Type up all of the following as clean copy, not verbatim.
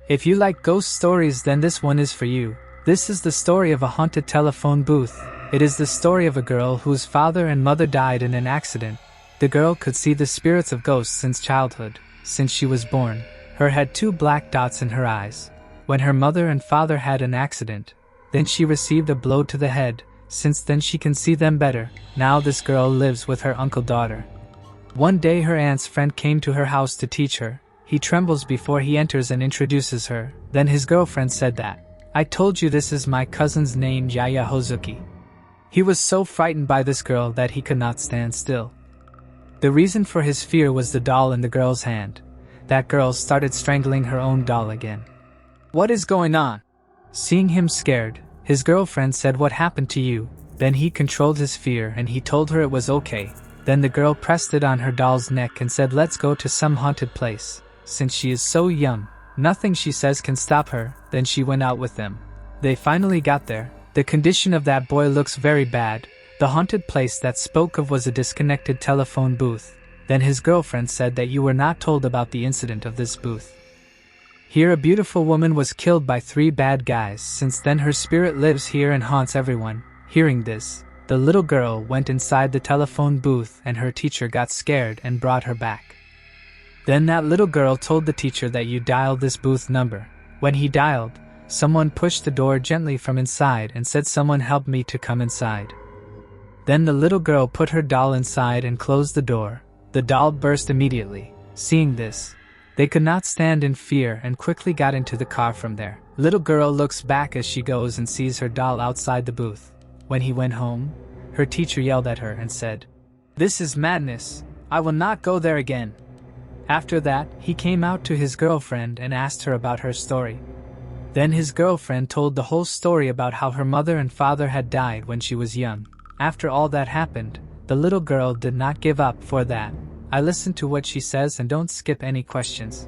If you like ghost stories, then this one is for you. This is the story of a haunted telephone booth. It is the story of a girl whose father and mother died in an accident. The girl could see the spirits of ghosts since childhood, since she was born. Her had 2 black dots in her eyes. When her mother and father had an accident, then she received a blow to the head. Since then she can see them better. Now this girl lives with her uncle daughter. One day her aunt's friend came to her house to teach her. He trembles before he enters and introduces her. Then his girlfriend said that, "I told you this is my cousin's name, Yaya Hozuki." He was so frightened by this girl that he could not stand still. The reason for his fear was the doll in the girl's hand. That girl started strangling her own doll again. "What is going on?" Seeing him scared, his girlfriend said, "What happened to you?" Then he controlled his fear and he told her it was okay. Then the girl pressed it on her doll's neck and said, "Let's go to some haunted place." Since she is so young, nothing she says can stop her. Then she went out with them. They finally got there. The condition of that boy looks very bad. The haunted place that spoke of was a disconnected telephone booth. Then his girlfriend said that you were not told about the incident of this booth. Here a beautiful woman was killed by 3 bad guys. Since then her spirit lives here and haunts everyone. Hearing this, the little girl went inside the telephone booth and her teacher got scared and brought her back. Then that little girl told the teacher that you dialed this booth number. When he dialed, someone pushed the door gently from inside and said, "Someone help me to come inside." Then the little girl put her doll inside and closed the door. The doll burst immediately. Seeing this, they could not stand in fear and quickly got into the car from there. Little girl looks back as she goes and sees her doll outside the booth. When he went home, her teacher yelled at her and said, "This is madness. I will not go there again." After that, he came out to his girlfriend and asked her about her story. Then his girlfriend told the whole story about how her mother and father had died when she was young. After all that happened, the little girl did not give up for that. I listened to what she says and don't skip any questions.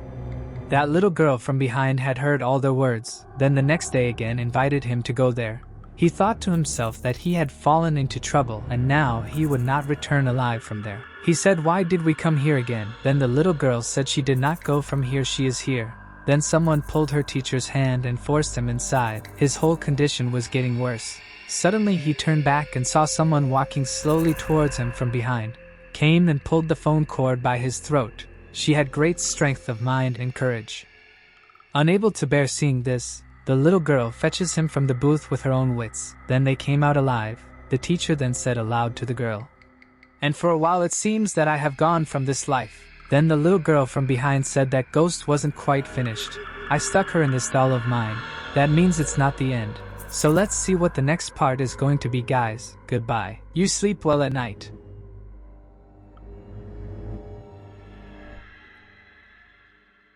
That little girl from behind had heard all their words, then the next day again invited him to go there. He thought to himself that he had fallen into trouble and now he would not return alive from there. He said, "Why did we come here again?" Then the little girl said she did not go from here, she is here. Then someone pulled her teacher's hand and forced him inside. His whole condition was getting worse. Suddenly he turned back and saw someone walking slowly towards him from behind. Came and pulled the phone cord by his throat. She had great strength of mind and courage. Unable to bear seeing this, the little girl fetches him from the booth with her own wits. Then they came out alive. The teacher then said aloud to the girl, "And for a while it seems that I have gone from this life." Then the little girl from behind said that ghost wasn't quite finished. "I stuck her in this doll of mine. That means it's not the end. So let's see what the next part is going to be, guys. Goodbye. You sleep well at night.